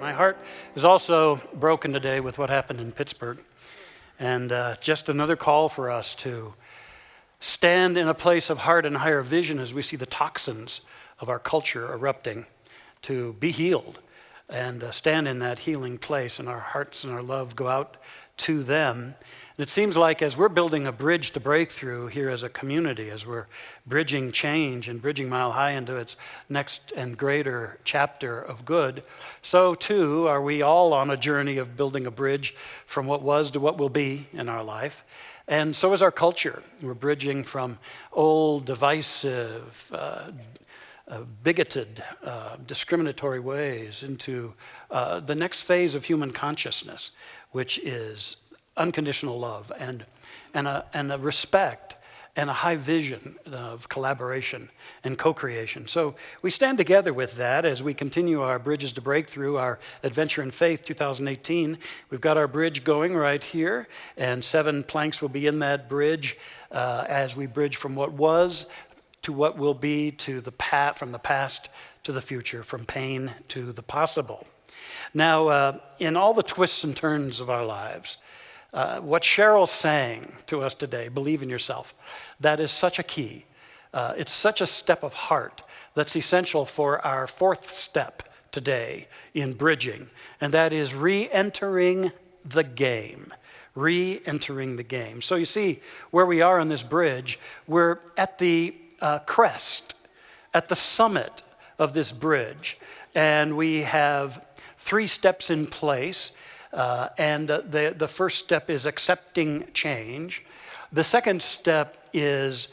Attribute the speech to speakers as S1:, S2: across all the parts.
S1: My heart is also broken today with what happened in Pittsburgh. And just another call for us to stand in a place of heart and higher vision as we see the toxins of our culture erupting, to be healed and stand in that healing place, and our hearts and our love go out to them. And it seems like as we're building a bridge to breakthrough here as a community, as we're bridging change and bridging Mile High into its next and greater chapter of good, so too are we all on a journey of building a bridge from what was to what will be in our life. And so is our culture. We're bridging from old, divisive, bigoted, discriminatory ways into the next phase of human consciousness, which is unconditional love and a respect and a high vision of collaboration and co-creation. So we stand together with that as we continue our Bridges to Breakthrough, our Adventure in Faith 2018. We've got our bridge going right here, and 7 planks will be in that bridge as we bridge from what was to what will be, to the from the past to the future, from pain to the possible. Now, in all the twists and turns of our lives, what Cheryl's saying to us today, believe in yourself, that is such a key. It's such a step of heart that's essential for our 4th step today in bridging, and that is re-entering the game. Re-entering the game. So you see where we are on this bridge. We're at the crest, at the summit of this bridge, and we have 3 steps in place. And the first step is accepting change. The second step is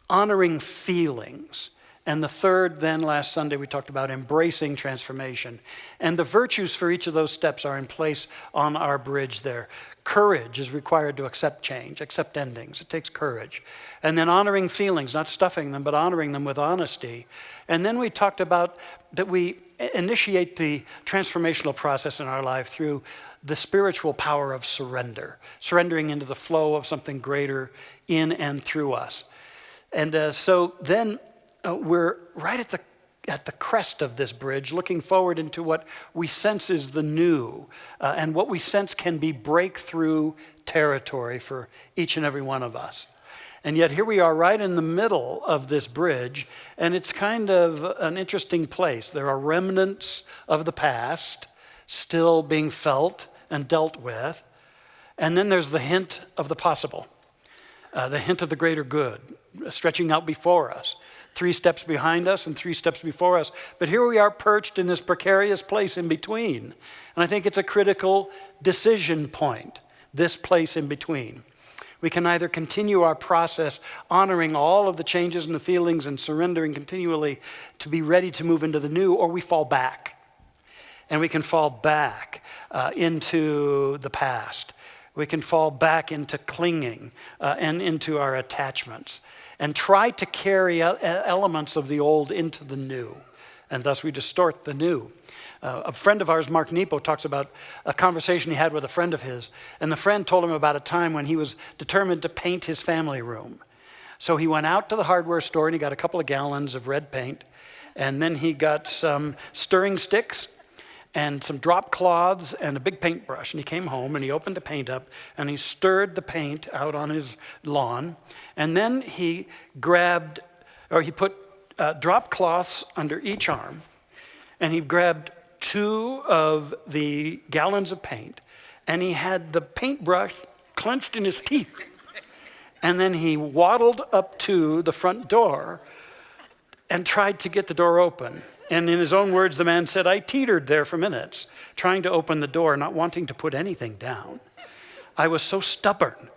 S1: honoring feelings. And the third, then last Sunday, we talked about embracing transformation. And the virtues for each of those steps are in place on our bridge there. Courage is required to accept change, accept endings. It takes courage. And then honoring feelings, not stuffing them, but honoring them with honesty. And then we talked about that we initiate the transformational process in our life through the spiritual power of surrender, surrendering into the flow of something greater in and through us. And so then we're right at the crest of this bridge, looking forward into what we sense is the new, and what we sense can be breakthrough territory for each and every one of us. And yet here we are right in the middle of this bridge, and it's kind of an interesting place. There are remnants of the past still being felt and dealt with, and then there's the hint of the possible, the hint of the greater good, stretching out before us. 3 steps behind us and 3 steps before us. But here we are perched in this precarious place in between. And I think it's a critical decision point, this place in between. We can either continue our process honoring all of the changes and the feelings and surrendering continually to be ready to move into the new, or we fall back. And we can fall back into the past. We can fall back into clinging and into our attachments and try to carry elements of the old into the new. And thus we distort the new. A friend of ours, Mark Nepo, talks about a conversation he had with a friend of his. And the friend told him about a time when he was determined to paint his family room. So he went out to the hardware store and he got a couple of gallons of red paint. And then he got some stirring sticks and some drop cloths and a big paintbrush. And he came home and he opened the paint up and he stirred the paint out on his lawn. And then he put drop cloths under each arm, and he grabbed 2 of the gallons of paint, and he had the paintbrush clenched in his teeth. And then he waddled up to the front door and tried to get the door open. And in his own words, the man said, "I teetered there for minutes, trying to open the door, not wanting to put anything down. I was so stubborn.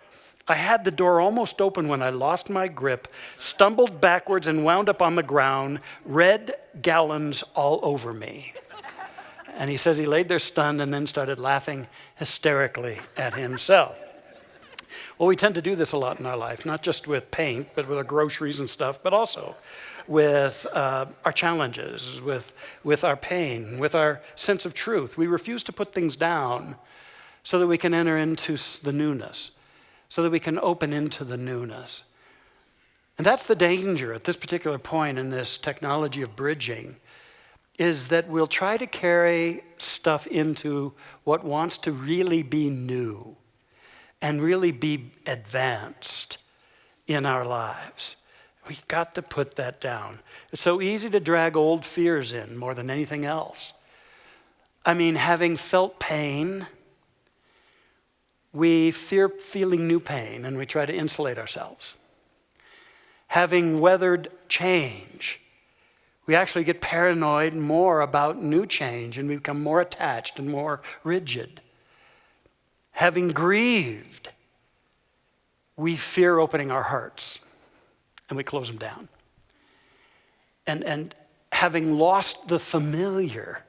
S1: I had the door almost open when I lost my grip, stumbled backwards and wound up on the ground, red gallons all over me." And he says he laid there stunned and then started laughing hysterically at himself. Well, we tend to do this a lot in our life, not just with paint, but with our groceries and stuff, but also with our challenges, with our pain, with our sense of truth. We refuse to put things down so that we can enter into the newness, so that we can open into the newness. And that's the danger at this particular point in this technology of bridging, is that we'll try to carry stuff into what wants to really be new and really be advanced in our lives. We've got to put that down. It's so easy to drag old fears in more than anything else. I mean, having felt pain, we fear feeling new pain and we try to insulate ourselves. Having weathered change, we actually get paranoid more about new change and we become more attached and more rigid. Having grieved, we fear opening our hearts and we close them down. And having lost the familiar,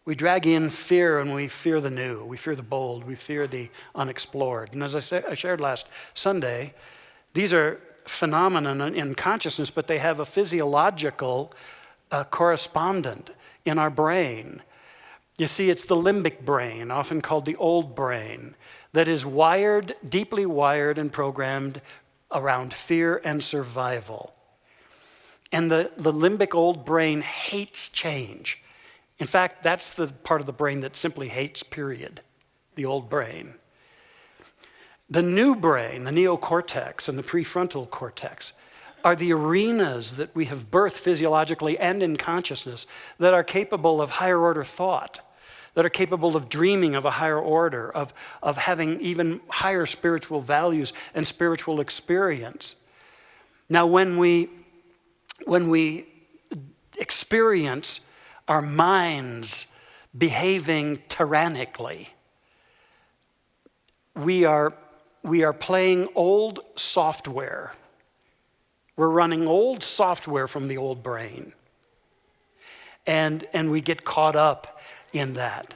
S1: we drag in fear and we fear the new, we fear the bold, we fear the unexplored. And as I shared last Sunday, these are phenomena in consciousness, but they have a physiological correspondent in our brain. You see, it's the limbic brain, often called the old brain, that is wired, deeply wired and programmed around fear and survival. And the limbic old brain hates change. In fact, that's the part of the brain that simply hates, period, the old brain. The new brain, the neocortex and the prefrontal cortex, are the arenas that we have birthed physiologically and in consciousness that are capable of higher order thought, that are capable of dreaming of a higher order, of having even higher spiritual values and spiritual experience. Now, when we experience our minds behaving tyrannically, we are playing old software. We're running old software from the old brain. And we get caught up in that.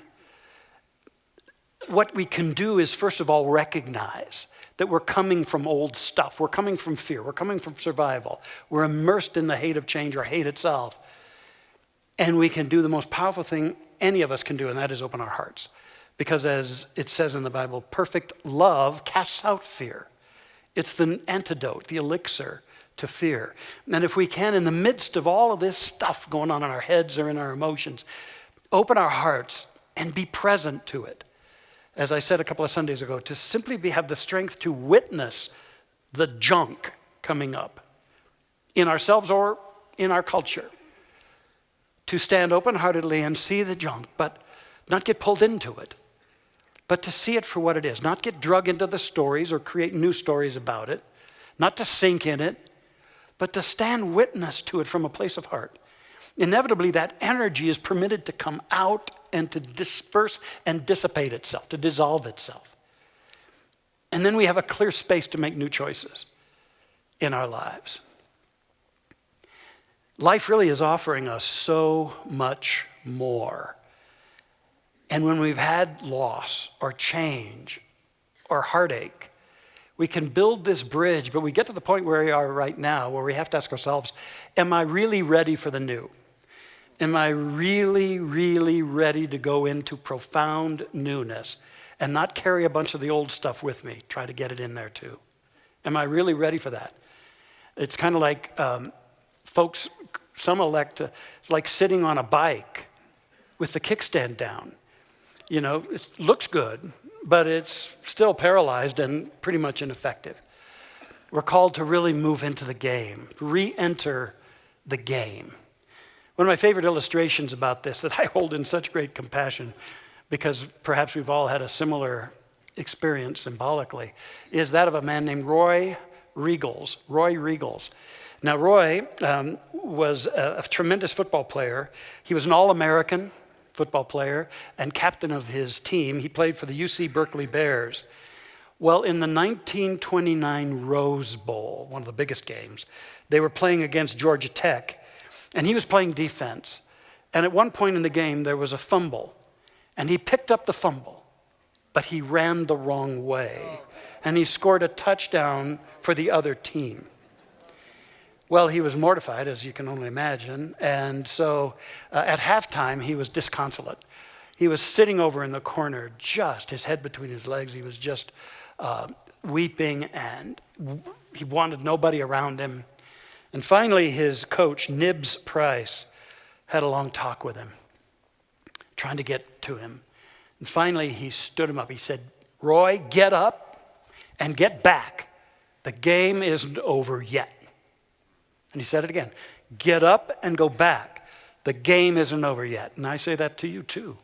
S1: What we can do is, first of all, recognize that we're coming from old stuff. We're coming from fear. We're coming from survival. We're immersed in the hate of change or hate itself. And we can do the most powerful thing any of us can do, and that is open our hearts. Because as it says in the Bible, perfect love casts out fear. It's the antidote, the elixir to fear. And if we can, in the midst of all of this stuff going on in our heads or in our emotions, open our hearts and be present to it. As I said a couple of Sundays ago, to simply have the strength to witness the junk coming up in ourselves or in our culture. To stand open-heartedly and see the junk, but not get pulled into it. But to see it for what it is, not get drug into the stories or create new stories about it, not to sink in it, but to stand witness to it from a place of heart. Inevitably, that energy is permitted to come out and to disperse and dissipate itself, to dissolve itself. And then we have a clear space to make new choices in our lives. Life really is offering us so much more. And when we've had loss or change or heartache, we can build this bridge, but we get to the point where we are right now, where we have to ask ourselves, am I really ready for the new? Am I really, really ready to go into profound newness and not carry a bunch of the old stuff with me, try to get it in there too? Am I really ready for that? It's kind of like folks, some elect like sitting on a bike with the kickstand down. You know, it looks good, but it's still paralyzed and pretty much ineffective. We're called to really move into the game, re-enter the game. One of my favorite illustrations about this that I hold in such great compassion, because perhaps we've all had a similar experience symbolically, is that of a man named Roy Riegels. Now, Roy was a tremendous football player. He was an All-American football player and captain of his team. He played for the UC Berkeley Bears. Well, in the 1929 Rose Bowl, one of the biggest games, they were playing against Georgia Tech, and he was playing defense. And at one point in the game, there was a fumble, and he picked up the fumble, but he ran the wrong way, and he scored a touchdown for the other team. Well, he was mortified, as you can only imagine, and so at halftime, he was disconsolate. He was sitting over in the corner, just his head between his legs. He was just weeping, and he wanted nobody around him. And finally, his coach, Nibs Price, had a long talk with him, trying to get to him. And finally, he stood him up. He said, "Roy, get up and get back. The game isn't over yet." And he said it again. "Get up and go back. The game isn't over yet." And I say that to you too.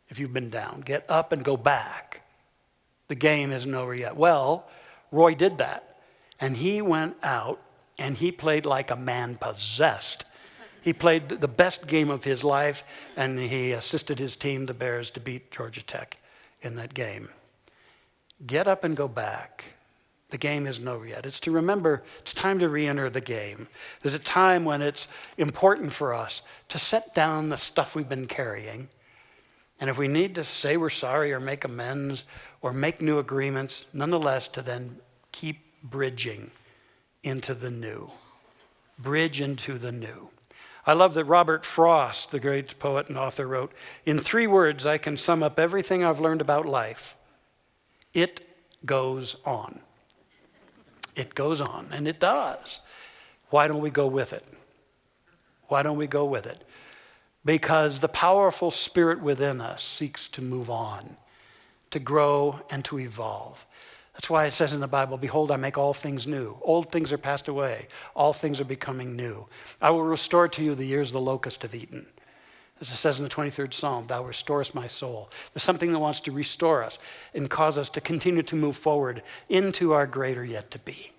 S1: If you've been down, get up and go back. The game isn't over yet. Well, Roy did that. And he went out and he played like a man possessed. He played the best game of his life, and he assisted his team, the Bears, to beat Georgia Tech in that game. Get up and go back. The game isn't over yet. It's to remember it's time to re-enter the game. There's a time when it's important for us to set down the stuff we've been carrying. And if we need to say we're sorry or make amends or make new agreements, nonetheless to then keep bridging into the new. Bridge into the new. I love that Robert Frost, the great poet and author, wrote, "In 3 words, I can sum up everything I've learned about life. It goes on." It goes on, and it does. Why don't we go with it? Why don't we go with it? Because the powerful spirit within us seeks to move on, to grow and to evolve. That's why it says in the Bible, "Behold, I make all things new. Old things are passed away. All things are becoming new. I will restore to you the years the locusts have eaten." As it says in the 23rd Psalm, "Thou restorest my soul." There's something that wants to restore us and cause us to continue to move forward into our greater yet to be.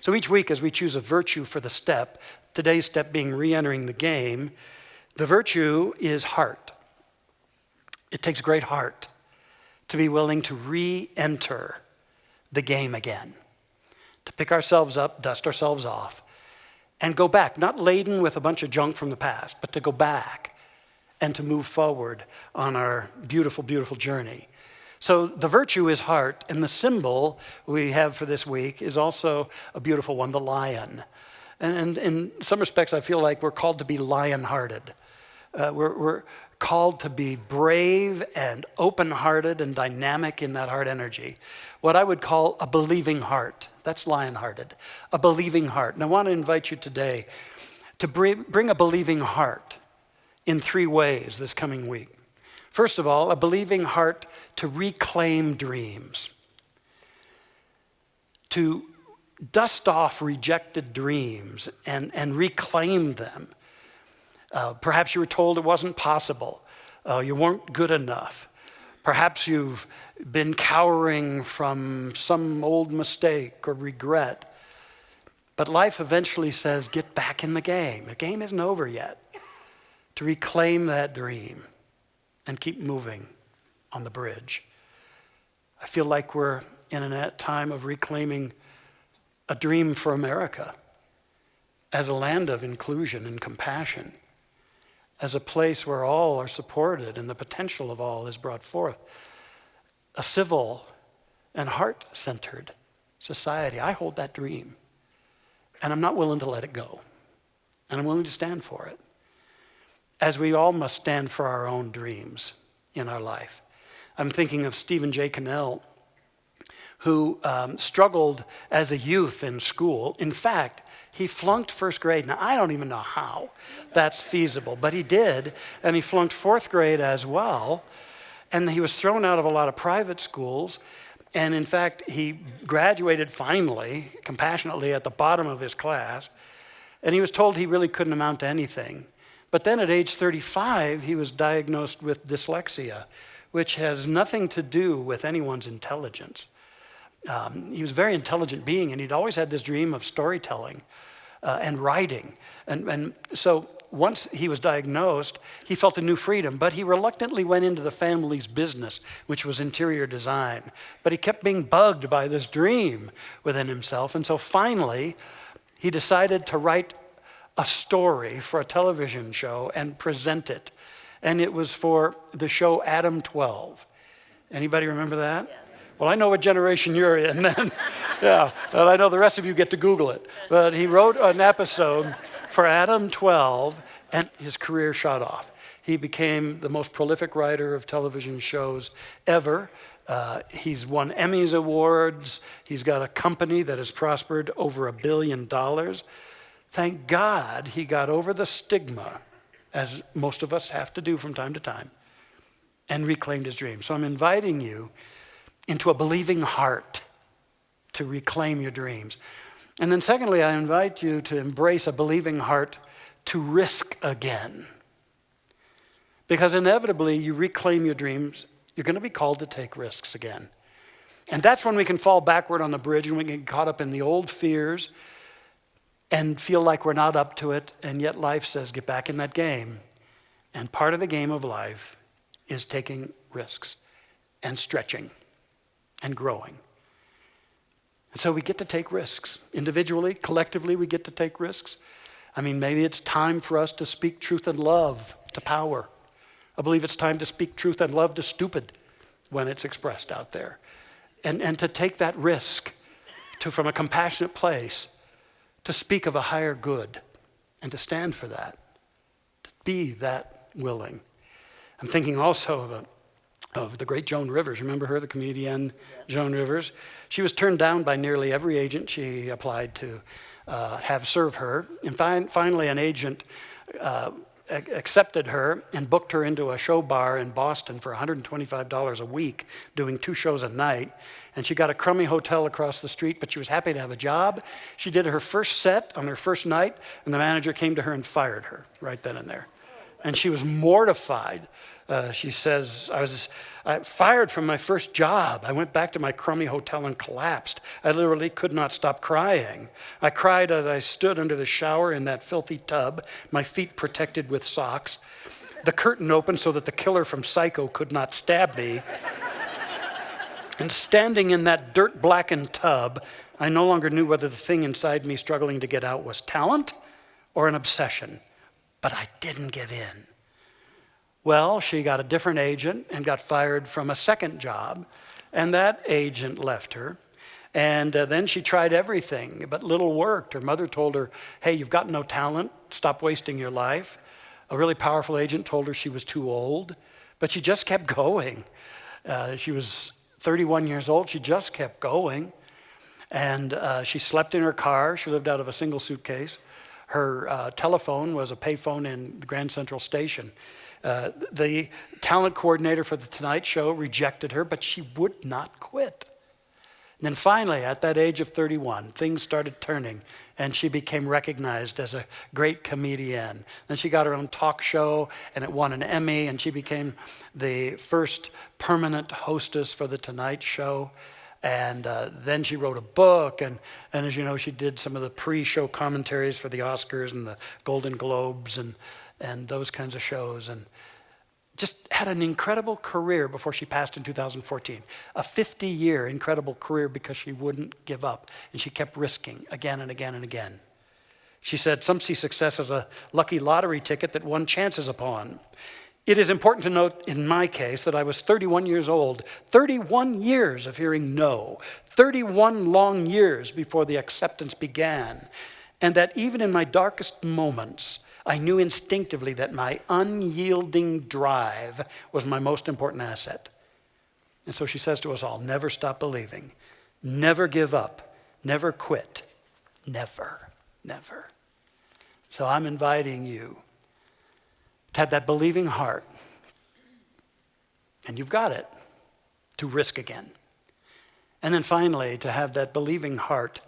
S1: So each week as we choose a virtue for the step, today's step being re-entering the game, the virtue is heart. It takes great heart to be willing to re-enter the game again, to pick ourselves up, dust ourselves off, and go back, not laden with a bunch of junk from the past, but to go back and to move forward on our beautiful, beautiful journey. So the virtue is heart, and the symbol we have for this week is also a beautiful one, the lion. And in some respects, I feel like we're called to be lion-hearted. We're called to be brave and open-hearted and dynamic in that heart energy. What I would call a believing heart. That's lion-hearted, a believing heart. And I want to invite you today to bring a believing heart in 3 ways this coming week. First of all, a believing heart to reclaim dreams, to dust off rejected dreams and reclaim them. Perhaps you were told it wasn't possible. You weren't good enough. Perhaps you've been cowering from some old mistake or regret. But life eventually says, get back in the game. The game isn't over yet. To reclaim that dream and keep moving on the bridge. I feel like we're in a time of reclaiming a dream for America as a land of inclusion and compassion, as a place where all are supported and the potential of all is brought forth. A civil and heart-centered society. I hold that dream, and I'm not willing to let it go. And I'm willing to stand for it, as we all must stand for our own dreams in our life. I'm thinking of Stephen J. Cannell, who struggled as a youth in school. In fact, he flunked 1st grade. Now, I don't even know how that's feasible, but he did, and he flunked 4th grade as well. And he was thrown out of a lot of private schools. And in fact, he graduated finally, compassionately, at the bottom of his class. And he was told he really couldn't amount to anything. But then at age 35, he was diagnosed with dyslexia, which has nothing to do with anyone's intelligence. He was a very intelligent being, and he'd always had this dream of storytelling and writing. And so once he was diagnosed, he felt a new freedom, but he reluctantly went into the family's business, which was interior design. But he kept being bugged by this dream within himself. And so finally, he decided to write a story for a television show and present it. And it was for the show Adam 12. Anybody remember that?
S2: Yes.
S1: Well, I know what generation you're in then. Yeah, and I know the rest of you get to Google it. But he wrote an episode for Adam 12, and his career shot off. He became the most prolific writer of television shows ever. He's won Emmys awards. He's got a company that has prospered over $1 billion. Thank God he got over the stigma, as most of us have to do from time to time, and reclaimed his dream. So I'm inviting you into a believing heart to reclaim your dreams. And then secondly, I invite you to embrace a believing heart to risk again. Because inevitably, you reclaim your dreams, you're going to be called to take risks again. And that's when we can fall backward on the bridge and we can get caught up in the old fears and feel like we're not up to it, and yet life says, get back in that game. And part of the game of life is taking risks and stretching and growing. And so we get to take risks. Individually, collectively, we get to take risks. I mean, maybe it's time for us to speak truth and love to power. I believe it's time to speak truth and love to stupid when it's expressed out there. And to take that risk from a compassionate place, to speak of a higher good and to stand for that, to be that willing. I'm thinking also of the great Joan Rivers. Remember her, the comedian Joan Rivers? She was turned down by nearly every agent she applied to have serve her. And finally an agent accepted her and booked her into a show bar in Boston for $125 a week, doing 2 shows a night. And she got a crummy hotel across the street, but she was happy to have a job. She did her first set on her first night, and the manager came to her and fired her right then and there. And she was mortified. She says, I fired from my first job. I went back to my crummy hotel and collapsed. I literally could not stop crying. I cried as I stood under the shower in that filthy tub, my feet protected with socks. The curtain opened so that the killer from Psycho could not stab me. And standing in that dirt-blackened tub, I no longer knew whether the thing inside me struggling to get out was talent or an obsession. But I didn't give in. Well, she got a different agent and got fired from a second job, and that agent left her. And then she tried everything, but little worked. Her mother told her, hey, you've got no talent, stop wasting your life. A really powerful agent told her she was too old, but she just kept going. She was 31 years old, she just kept going. And she slept in her car. She lived out of a single suitcase. Her telephone was a payphone in the Grand Central Station. The talent coordinator for The Tonight Show rejected her, but she would not quit. And then finally, at that age of 31, things started turning, and she became recognized as a great comedian. Then she got her own talk show, and it won an Emmy, and she became the first permanent hostess for The Tonight Show. And then she wrote a book, and as you know, she did some of the pre-show commentaries for the Oscars and the Golden Globes and those kinds of shows, and just had an incredible career before she passed in 2014. A 50-year incredible career because she wouldn't give up, and she kept risking again and again and again. She said, some see success as a lucky lottery ticket that one chances upon. It is important to note in my case that I was 31 years old, 31 years of hearing no, 31 long years before the acceptance began, and that even in my darkest moments, I knew instinctively that my unyielding drive was my most important asset. And so she says to us all, never stop believing, never give up, never quit, never, never. So I'm inviting you to have that believing heart, and you've got it, to risk again. And then finally, to have that believing heart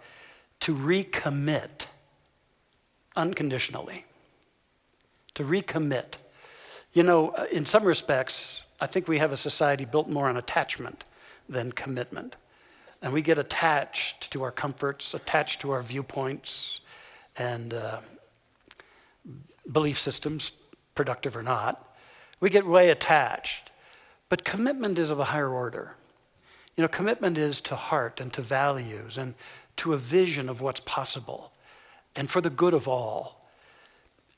S1: to recommit unconditionally. To recommit. You know, in some respects, I think we have a society built more on attachment than commitment. And we get attached to our comforts, attached to our viewpoints and belief systems, productive or not. We get way attached. But commitment is of a higher order. You know, commitment is to heart and to values and to a vision of what's possible and for the good of all.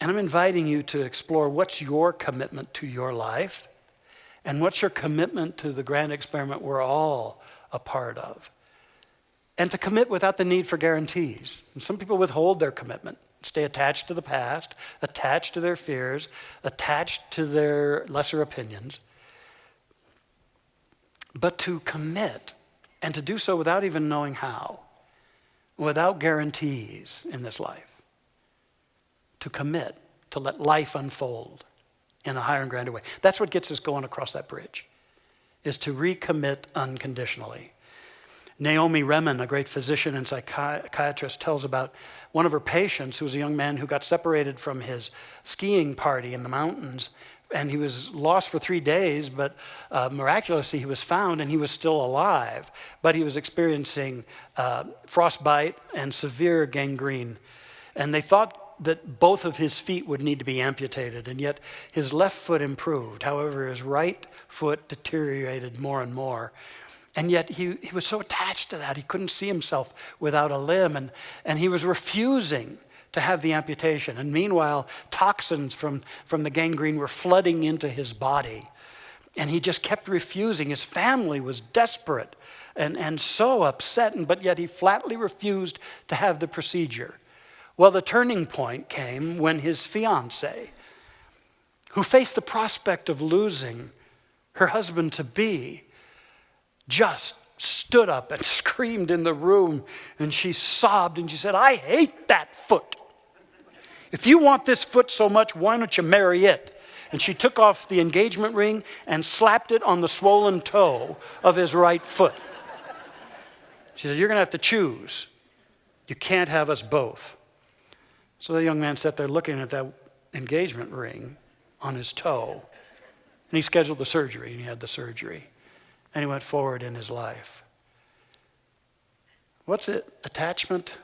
S1: And I'm inviting you to explore what's your commitment to your life and what's your commitment to the grand experiment we're all a part of. And to commit without the need for guarantees. And some people withhold their commitment, stay attached to the past, attached to their fears, attached to their lesser opinions. But to commit and to do so without even knowing how, without guarantees in this life. to commit, to let life unfold in a higher and grander way. That's what gets us going across that bridge, is to recommit unconditionally. Naomi Remen, a great physician and psychiatrist, tells about one of her patients who was a young man who got separated from his skiing party in the mountains, and he was lost for 3 days, but miraculously he was found and he was still alive, but he was experiencing frostbite and severe gangrene. And they thought that both of his feet would need to be amputated, and yet his left foot improved. However, his right foot deteriorated more and more. And yet he was so attached to that, he couldn't see himself without a limb, and he was refusing to have the amputation. And meanwhile, toxins from the gangrene were flooding into his body. And he just kept refusing. His family was desperate and so upset, but yet he flatly refused to have the procedure. Well, the turning point came when his fiancée, who faced the prospect of losing her husband-to-be, just stood up and screamed in the room, and she sobbed and she said, "I hate that foot. If you want this foot so much, why don't you marry it?" And she took off the engagement ring and slapped it on the swollen toe of his right foot. She said, "You're going to have to choose. You can't have us both." So the young man sat there looking at that engagement ring on his toe, and he scheduled the surgery, and he had the surgery. And he went forward in his life. What's it? Attachment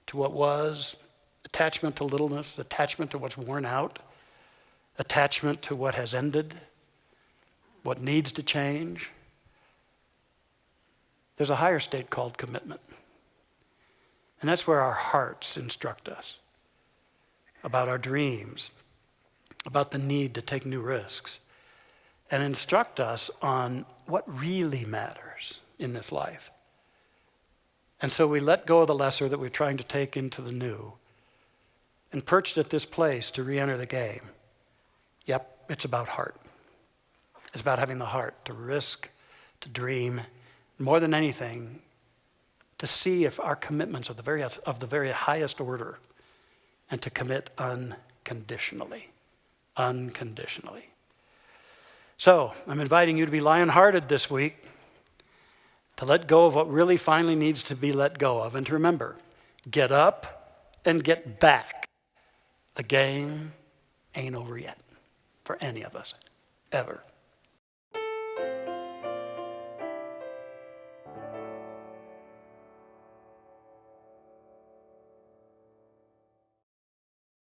S1: to what was, attachment to littleness, attachment to what's worn out, attachment to what has ended, what needs to change. There's a higher state called commitment. And that's where our hearts instruct us about our dreams, about the need to take new risks, and instruct us on what really matters in this life. And so we let go of the lesser that we're trying to take into the new, and perched at this place to re-enter the game. Yep, it's about heart. It's about having the heart to risk, to dream, more than anything, to see if our commitments are of the very highest order, and to commit unconditionally. Unconditionally. So, I'm inviting you to be lion-hearted this week, to let go of what really finally needs to be let go of, and to remember, get up and get back. The game ain't over yet for any of us, ever.